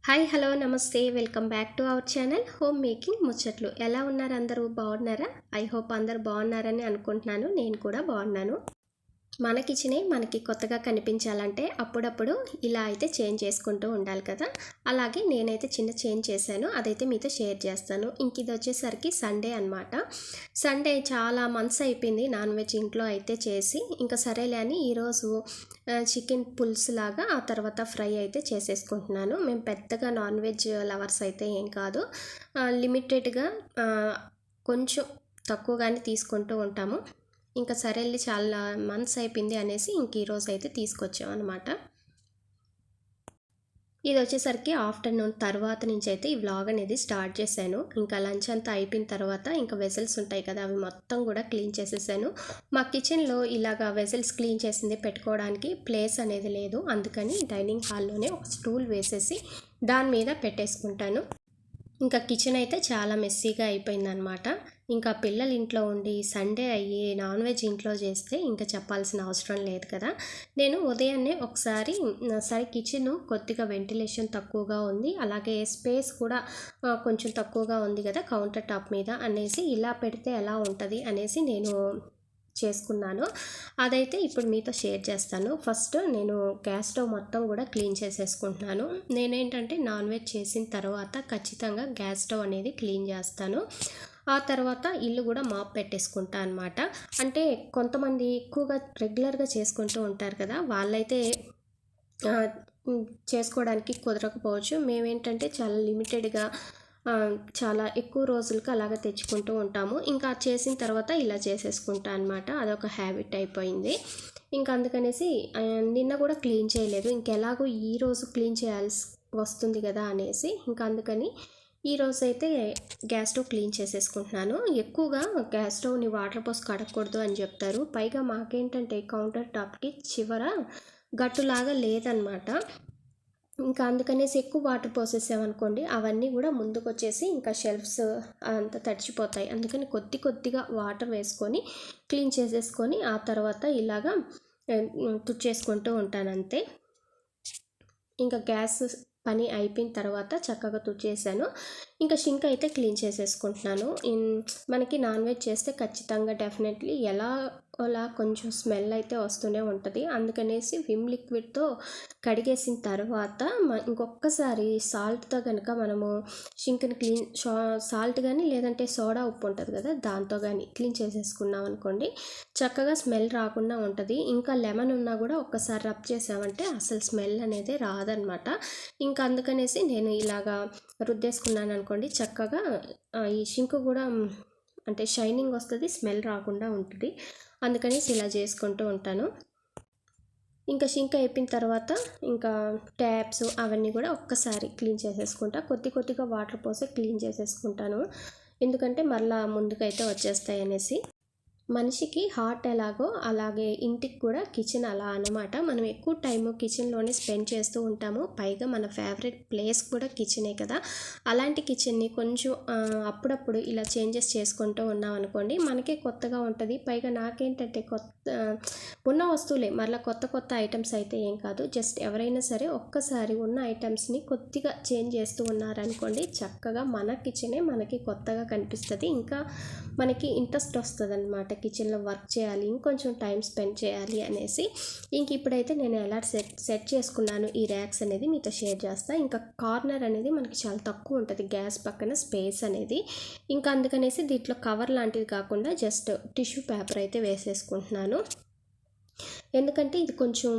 Hi hello నమస్తే welcome back to our channel home making ముచ్చట్లు. ఎలా ఉన్నారు? అందరూ బాగున్నారా? ఐ హోప్ అందరూ బాగున్నారని అనుకుంటున్నాను. నేను కూడా బాగున్నాను. మన కిచెనే మనకి కొత్తగా కనిపించాలంటే అప్పుడప్పుడు ఇలా అయితే చేంజ్ చేసుకుంటూ ఉండాలి కదా. అలాగే నేనైతే చిన్న చేంజ్ చేశాను, అదైతే మీతో షేర్ చేస్తాను. ఇంక ఇది వచ్చేసరికి సండే అనమాట. సండే చాలా మంత్స్ అయిపోయింది నాన్ వెజ్ ఇంట్లో అయితే చేసి, ఇంకా సరేలే అని ఈరోజు చికెన్ పులుసు లాగా, ఆ తర్వాత ఫ్రై అయితే చేసేసుకుంటున్నాను. మేము పెద్దగా నాన్ వెజ్ లవర్స్ అయితే ఏం కాదు, లిమిటెడ్గా కొంచెం తక్కువగానే తీసుకుంటూ ఉంటాము. ఇంకా సరేలే చాలా మంత్స్ అయిపోయింది అనేసి ఇంక ఈరోజు అయితే తీసుకొచ్చాం అనమాట. ఇది వచ్చేసరికి ఆఫ్టర్నూన్ తర్వాత నుంచి అయితే ఈ వ్లాగ్ అనేది స్టార్ట్ చేశాను. ఇంకా లంచ్ అంతా అయిపోయిన తర్వాత ఇంకా వెజల్స్ ఉంటాయి కదా, అవి మొత్తం కూడా క్లీన్ చేసేసాను. మా కిచెన్లో ఇలాగా వెజల్స్ క్లీన్ చేసింది పెట్టుకోవడానికి ప్లేస్ అనేది లేదు, అందుకని డైనింగ్ హాల్లోనే ఒక స్టూల్ వేసేసి దాని మీద పెట్టేసుకుంటాను. ఇంకా కిచెన్ అయితే చాలా మెస్సీగా అయిపోయిందనమాట. ఇంకా పిల్లలు ఇంట్లో ఉండి సండే అయ్యి నాన్ వెజ్ ఇంట్లో చేస్తే ఇంకా చెప్పాల్సిన అవసరం లేదు కదా. నేను ఉదయాన్నే ఒకసారి సరే కిచెన్ కొద్దిగా వెంటిలేషన్ తక్కువగా ఉంది, అలాగే స్పేస్ కూడా కొంచెం తక్కువగా ఉంది కదా కౌంటర్ టాప్ మీద అనేసి, ఇలా పెడితే ఎలా ఉంటుంది అనేసి నేను చేసుకున్నాను. అదైతే ఇప్పుడు మీతో షేర్ చేస్తాను. ఫస్ట్ నేను గ్యాస్ స్టవ్ మొత్తం కూడా క్లీన్ చేసేసుకుంటున్నాను. నేనేంటంటే నాన్ వెజ్ చేసిన తర్వాత ఖచ్చితంగా గ్యాస్ స్టవ్ అనేది క్లీన్ చేస్తాను. ఆ తర్వాత ఇల్లు కూడా మాప్ పెట్టేసుకుంటా అనమాట. అంటే కొంతమంది ఎక్కువగా రెగ్యులర్గా చేసుకుంటూ ఉంటారు కదా, వాళ్ళైతే చేసుకోవడానికి కుదరకపోవచ్చు. మేమేంటంటే చాలా లిమిటెడ్గా చాలా ఎక్కువ రోజులకి అలాగ తెచ్చుకుంటూ ఉంటాము. ఇంకా చేసిన తర్వాత ఇలా చేసేసుకుంటా అనమాట. అదొక హ్యాబిట్ అయిపోయింది. ఇంకా అందుకనేసి నిన్న కూడా క్లీన్ చేయలేదు, ఇంకెలాగో ఈరోజు క్లీన్ చేయాల్సి వస్తుంది కదా అనేసి, ఇంకా అందుకని ఈరోజు అయితే గ్యాస్ స్టవ్ క్లీన్ చేసేసుకుంటున్నాను. ఎక్కువగా గ్యాస్ స్టవ్ని వాటర్ పోసి కడగకూడదు అని చెప్తారు. పైగా మాకేంటంటే కౌంటర్ టాప్కి చివర గట్టులాగా లేదనమాట. ఇంకా అందుకనేసి ఎక్కువ వాటర్ పోసేసామనుకోండి, అవన్నీ కూడా ముందుకు వచ్చేసి ఇంకా షెల్ఫ్స్ అంతా తడిచిపోతాయి. అందుకని కొద్దిగా వాటర్ వేసుకొని క్లీన్ చేసేసుకొని ఆ తర్వాత ఇలాగా తుడిచేసుకుంటూ ఉంటానంతే. ఇంకా గ్యాస్ పని అయిపోయిన తర్వాత చక్కగా తుడిచేసాను. ఇంకా షింక్ అయితే క్లీన్ చేసేసుకుంటున్నాను. మనకి నాన్ వెజ్ చేస్తే ఖచ్చితంగా డెఫినెట్లీ అలా కొంచెం స్మెల్ అయితే వస్తూనే ఉంటుంది. అందుకనేసి విమ్ లిక్విడ్తో కడిగేసిన తర్వాత ఇంకొకసారి సాల్ట్తో కనుక మనము షింక్ని క్లీన్ సాల్ట్ కానీ లేదంటే సోడా ఉప్పు ఉంటుంది కదా, దాంతో కానీ క్లీన్ చేసేసుకున్నాం అనుకోండి, చక్కగా స్మెల్ రాకుండా ఉంటుంది. ఇంకా లెమన్ ఉన్నా కూడా ఒక్కసారి రబ్ చేసామంటే అసలు స్మెల్ అనేది రాదనమాట. ఇంకా అందుకనేసి నేను ఇలాగా రుద్దేసుకున్నాను అనుకోండి, చక్కగా ఈ షింక్ కూడా అంటే షైనింగ్ వస్తుంది, స్మెల్ రాకుండా ఉంటుంది. అందుకనేసి ఇలా చేసుకుంటూ ఉంటాను. ఇంకా షింక్ అయిపోయిన తర్వాత ఇంకా ట్యాప్స్ అవన్నీ కూడా ఒక్కసారి క్లీన్ చేసేసుకుంటా. కొద్దిగా వాటర్ పోసి క్లీన్ చేసేసుకుంటాను, ఎందుకంటే మళ్ళీ ముందుకైతే వచ్చేస్తాయి అనేసి. మనిషికి హార్ట్ ఎలాగో అలాగే ఇంటికి కూడా కిచెన్ అలా అనమాట. మనం ఎక్కువ టైము కిచెన్లోనే స్పెండ్ చేస్తూ ఉంటాము. పైగా మన ఫేవరెట్ ప్లేస్ కూడా కిచెనే కదా. అలాంటి కిచెన్ని కొంచెం అప్పుడప్పుడు ఇలా చేంజెస్ చేసుకుంటూ ఉన్నాం అనుకోండి, మనకే కొత్తగా ఉంటుంది. పైగా నాకేంటంటే ఉన్న వస్తువులే మళ్ళీ కొత్త ఐటమ్స్ అయితే ఏం కాదు. జస్ట్ ఎవరైనా సరే ఒక్కసారి ఉన్న ఐటమ్స్ని కొద్దిగా చేంజ్ చేస్తూ ఉన్నారనుకోండి, చక్కగా మన కిచెనే మనకి కొత్తగా కనిపిస్తుంది. ఇంకా మనకి ఇంట్రెస్ట్ వస్తుంది అనమాట కిచెన్లో వర్క్ చేయాలి, ఇంకొంచెం టైం స్పెండ్ చేయాలి అనేసి. ఇంక ఇప్పుడైతే నేను ఎలా సెట్ చేసుకున్నాను ఈ ర్యాక్స్ అనేది మీతో షేర్ చేస్తాను. ఇంకా కార్నర్ అనేది మనకి చాలా తక్కువ ఉంటుంది గ్యాస్ పక్కన స్పేస్ అనేది. ఇంకా అందుకనేసి దీంట్లో కవర్ లాంటిది కాకుండా జస్ట్ టిష్యూ పేపర్ అయితే వేసేసుకుంటున్నాను. ఎందుకంటే ఇది కొంచెం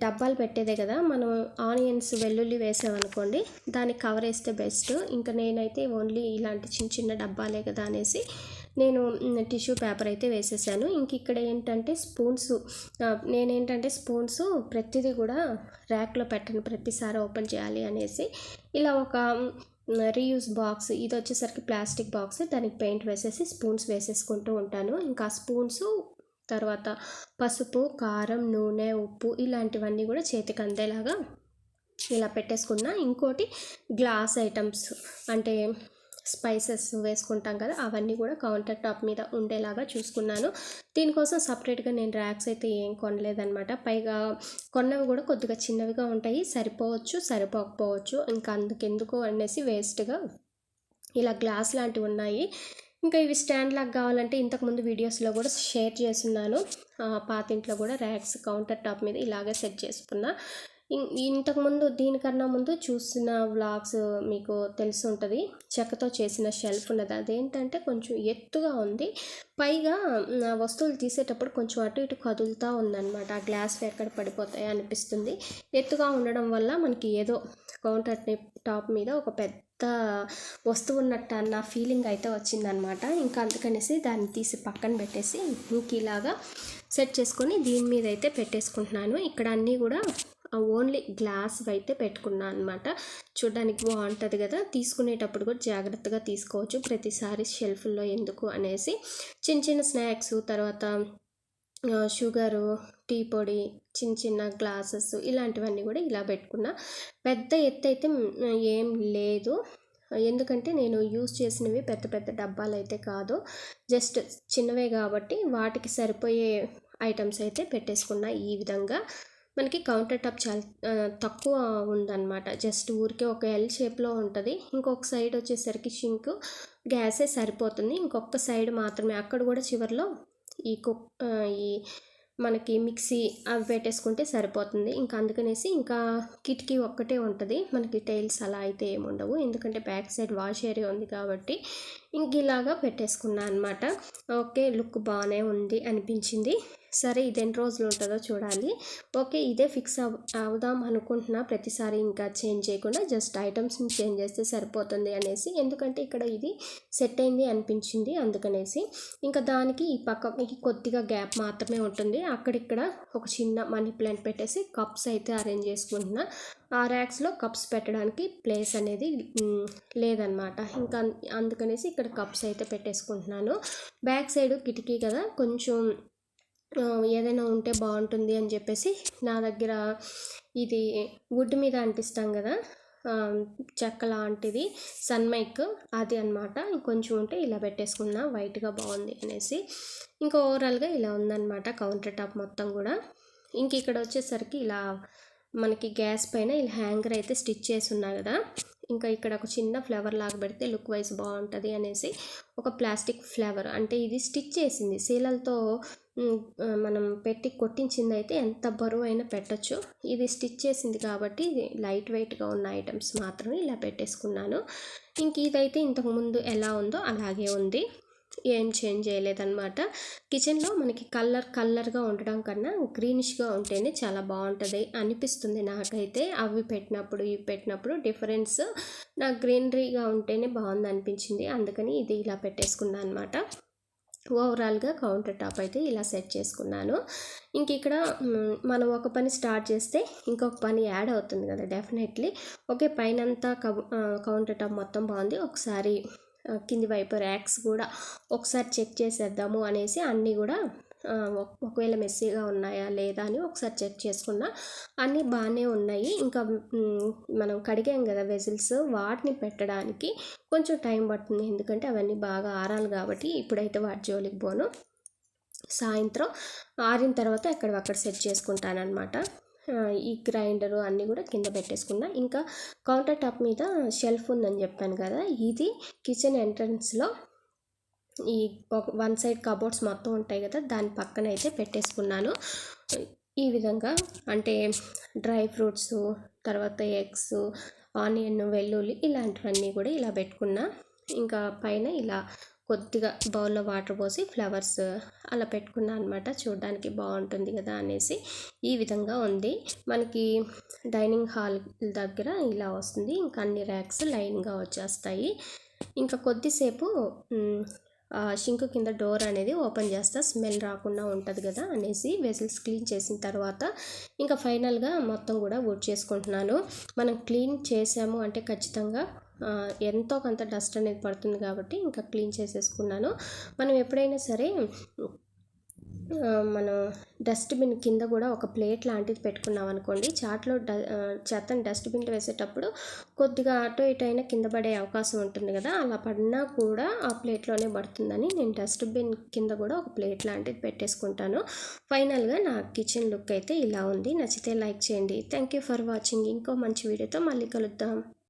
డబ్బాలు పెట్టేదే కదా, మనం ఆనియన్స్ వెల్లుల్లి వేసామనుకోండి దానికి కవర్ వేస్తే బెస్ట్. ఇంకా నేనైతే ఓన్లీ ఇలాంటి చిన్న డబ్బాలే కదా అనేసి నేను టిష్యూ పేపర్ అయితే వేసేసాను. ఇంక ఇక్కడ ఏంటంటే నేనేంటంటే స్పూన్స్ ప్రతిదీ కూడా ర్యాక్లో పెట్టను, ప్రతిసారి ఓపెన్ చేయాలి అనేసి ఇలా ఒక రీయూజ్ బాక్స్, ఇది వచ్చేసరికి ప్లాస్టిక్ బాక్స్, దానికి పెయింట్ వేసేసి స్పూన్స్ వేసేసుకుంటూ ఉంటాను. ఇంకా స్పూన్స్ తర్వాత పసుపు, కారం, నూనె, ఉప్పు ఇలాంటివన్నీ కూడా చేతికి అందేలాగా ఇలా పెట్టేసుకున్నా. ఇంకోటి గ్లాస్ ఐటమ్స్ అంటే స్పైసెస్ వేసుకుంటాం కదా, అవన్నీ కూడా కౌంటర్ టాప్ మీద ఉండేలాగా చూసుకున్నాను. దీనికోసం సపరేట్గా నేను ర్యాక్స్ అయితే ఏం కొనలేదనమాట. పైగా కొన్నవి కూడా కొద్దిగా చిన్నవిగా ఉంటాయి, సరిపోవచ్చు సరిపోకపోవచ్చు, ఇంకా అందుకెందుకు అనేసి వేస్ట్గా ఇలా గ్లాస్ లాంటివి ఉన్నాయి. ఇంకా ఇవి స్టాండ్ లాగా కావాలంటే ఇంతకుముందు వీడియోస్లో కూడా షేర్ చేస్తున్నాను. పాతింట్లో కూడా ర్యాక్స్ కౌంటర్ టాప్ మీద ఇలాగే సెట్ చేసుకున్నా. ఇంతకుముందు దీనికన్నా ముందు చూసిన వ్లాగ్స్ మీకు తెలిసి ఉంటుంది, చెక్కతో చేసిన షెల్ఫ్ ఉన్నది. అదేంటంటే కొంచెం ఎత్తుగా ఉంది, పైగా వస్తువులు తీసేటప్పుడు కొంచెం అటు ఇటు కదులుతూ ఉందన్నమాట. ఆ గ్లాస్ ఎక్కడ పడిపోతాయి అనిపిస్తుంది. ఎత్తుగా ఉండడం వల్ల మనకి ఏదో కౌంటర్ టాప్ మీద ఒక పెద్ద వస్తువు ఉన్నట్టు అన్న ఫీలింగ్ అయితే వచ్చిందనమాట. ఇంకా అందుకనేసి దాన్ని తీసి పక్కన పెట్టేసి ఇంక ఇలాగా సెట్ చేసుకొని దీని మీద అయితే పెట్టేసుకుంటున్నాను. ఇక్కడ అన్నీ కూడా ఓన్లీ గ్లాస్ అయితే పెట్టుకున్నాను అనమాట. చూడడానికి బాగుంటుంది కదా, తీసుకునేటప్పుడు కూడా జాగ్రత్తగా తీసుకోవచ్చు, ప్రతిసారి షెల్ఫ్లో ఎందుకు అనేసి. చిన్న చిన్న స్నాక్స్, తర్వాత షుగరు, టీ పొడి, చిన్న చిన్న గ్లాసెస్ ఇలాంటివన్నీ కూడా ఇలా పెట్టుకున్నా. పెద్ద ఎత్తు అయితే ఏం లేదు, ఎందుకంటే నేను యూజ్ చేసినవి పెద్ద పెద్ద డబ్బాలు అయితే కాదు, జస్ట్ చిన్నవే కాబట్టి వాటికి సరిపోయే ఐటమ్స్ అయితే పెట్టేసుకున్నా. ఈ విధంగా మనకి కౌంటర్ టాప్ చాలా తక్కువ ఉందన్నమాట, జస్ట్ ఊరికే ఒక ఎల్ షేప్లో ఉంటుంది. ఇంకొక సైడ్ వచ్చేసరికి షింక్, గ్యాసే సరిపోతుంది. ఇంకొక సైడ్ మాత్రమే, అక్కడ కూడా చివరిలో ఈ మనకి మిక్సీ అవి పెట్టేసుకుంటే సరిపోతుంది. ఇంకా అందుకనేసి ఇంకా కిటికీ ఒక్కటే ఉంటుంది, మనకి టైల్స్ అలా అయితే ఏముండవు, ఎందుకంటే బ్యాక్ సైడ్ వాష్ ఏరియా ఉంది కాబట్టి. ఇంక ఇలాగా పెట్టేసుకున్నాను అనమాట. ఓకే, లుక్ బాగానే ఉంది అనిపించింది. సరే ఇది ఎన్ని రోజులు ఉంటుందో చూడాలి. ఓకే, ఇదే ఫిక్స్ అవుదాం అనుకుంటున్నా, ప్రతిసారి ఇంకా చేంజ్ చేయకుండా జస్ట్ ఐటమ్స్ని చేంజ్ చేస్తే సరిపోతుంది అనేసి, ఎందుకంటే ఇక్కడ ఇది సెట్ అయింది అనిపించింది అందుకనేసి. ఇంకా దానికి ఈ పక్కకి కొద్దిగా గ్యాప్ మాత్రమే ఉంటుంది, అక్కడిక్కడ ఒక చిన్న మనీ ప్లాంట్ పెట్టేసి కప్స్ అయితే అరేంజ్ చేసుకుంటున్నా. ఆ ర్యాక్స్లో కప్స్ పెట్టడానికి ప్లేస్ అనేది లేదనమాట, ఇంకా అందుకనేసి ఇక్కడ కప్స్ అయితే పెట్టేసుకుంటున్నాను. బ్యాక్ సైడ్ కిటికీ కదా, కొంచెం ఏదైనా ఉంటే బాగుంటుంది అని చెప్పేసి నా దగ్గర ఇది వుడ్ మీద అంటిస్తాం కదా, చెక్క లాంటిది సన్మైక్, అది అనమాట. ఇంకొంచెం ఉంటే ఇలా పెట్టేసుకున్నా, వైట్గా బాగుంది అనేసి. ఇంకా ఓవరాల్గా ఇలా ఉందన్నమాట కౌంటర్ టాప్ మొత్తం కూడా. ఇంక ఇక్కడ వచ్చేసరికి ఇలా మనకి గ్యాస్ పైన ఇలా హ్యాంగర్ అయితే స్టిచ్ చేసి ఉన్నా కదా, ఇంకా ఇక్కడ ఒక చిన్న ఫ్లవర్ లాగా పెడితే లుక్ వైజ్ బాగుంటుంది అనేసి ఒక ప్లాస్టిక్ ఫ్లవర్, అంటే ఇది స్టిచ్ చేసింది శీలలతో మనం పెట్టి కొట్టించింది అయితే ఎంత బరువు అయినా పెట్టచ్చు, ఇది స్టిచ్ చేసింది కాబట్టి లైట్ వెయిట్గా ఉన్న ఐటమ్స్ మాత్రమే ఇలా పెట్టేసుకున్నాను. ఇంక ఇదైతే ఇంతకుముందు ఎలా ఉందో అలాగే ఉంది, ఏం చేంజ్ చేయలేదన్నమాట. కిచెన్లో మనకి కలర్గా ఉండడం కన్నా గ్రీనిష్గా ఉంటేనే చాలా బాగుంటుంది అనిపిస్తుంది నాకైతే. అవి పెట్టినప్పుడు ఇవి పెట్టినప్పుడు డిఫరెన్స్, నాకు గ్రీనరీగా ఉంటేనే బాగుంది అనిపించింది, అందుకని ఇది ఇలా పెట్టేసుకున్నాను అనమాట. ఓవరాల్గా కౌంటర్ టాప్ అయితే ఇలా సెట్ చేసుకున్నాను. ఇంక ఇక్కడ మనం ఒక పని స్టార్ట్ చేస్తే ఇంకొక పని యాడ్ అవుతుంది కదా డెఫినెట్లీ. ఓకే, పైనంతా కౌంటర్ టాప్ మొత్తం బాగుంది, ఒకసారి కింది వైపు ర్యాక్స్ కూడా ఒకసారి చెక్ చేసేద్దాము అనేసి అన్నీ కూడా ఒకవేళ మెస్సీగా ఉన్నాయా లేదా అని ఒకసారి చెక్ చేసుకున్నా, అన్నీ బాగానే ఉన్నాయి. ఇంకా మనం కడిగాం కదా వెజిల్స్, వాటిని పెట్టడానికి కొంచెం టైం పడుతుంది, ఎందుకంటే అవన్నీ బాగా ఆరాలి కాబట్టి. ఇప్పుడైతే వాటి జోలికి పోను, సాయంత్రం ఆరిన తర్వాత అక్కడ సెట్ చేసుకుంటానమాట. ఈ గ్రైండరు అన్నీ కూడా కింద పెట్టేసుకున్నా. ఇంకా కౌంటర్ టాప్ మీద షెల్ఫ్ ఉందని చెప్పాను కదా, ఇది కిచెన్ ఎంట్రన్స్లో ఈ వన్ సైడ్ కబోర్డ్స్ మొత్తం ఉంటాయి కదా, దాని పక్కన అయితే పెట్టేసుకున్నాను ఈ విధంగా. అంటే డ్రై ఫ్రూట్స్, తర్వాత ఎగ్స్, ఆనియన్, వెల్లుల్లి ఇలాంటివన్నీ కూడా ఇలా పెట్టుకున్నా. ఇంకా పైన ఇలా కొద్దిగా బౌల్లో వాటర్ పోసి ఫ్లవర్స్ అలా పెట్టుకున్నా అనమాట, చూడడానికి బాగుంటుంది కదా అనేసి. ఈ విధంగా ఉంది మనకి డైనింగ్ హాల్ దగ్గర ఇలా వస్తుంది. ఇంకా అన్ని ర్యాక్స్ లైన్గా వచ్చేస్తాయి. ఇంకా కొద్దిసేపు షింక్ కింద డోర్ అనేది ఓపెన్ చేస్తా, స్మెల్ రాకుండా ఉంటుంది కదా అనేసి. వెజిల్స్ క్లీన్ చేసిన తర్వాత ఇంకా ఫైనల్గా మొత్తం కూడా వుడ్ చేసుకుంటున్నాను. మనం క్లీన్ చేసాము అంటే ఖచ్చితంగా ఎంతో కొంత డస్ట్ అనేది పడుతుంది కాబట్టి ఇంకా క్లీన్ చేసేసుకున్నాను. మనం ఎప్పుడైనా సరే మనం డస్ట్బిన్ కింద కూడా ఒక ప్లేట్ లాంటిది పెట్టుకున్నాం అనుకోండి, చాట్లో చెత్తని డస్ట్బిన్ వేసేటప్పుడు కొద్దిగా అటు ఇటు అయినా కింద పడే అవకాశం ఉంటుంది కదా, అలా పడినా కూడా ఆ ప్లేట్లోనే పడుతుందని నేను డస్ట్బిన్ కింద కూడా ఒక ప్లేట్ లాంటిది పెట్టేసుకుంటాను. ఫైనల్గా నా కిచెన్ లుక్ అయితే ఇలా ఉంది. నచ్చితే లైక్ చేయండి. Thank you for watching. ఇంకో మంచి వీడియోతో మళ్ళీ కలుద్దాం.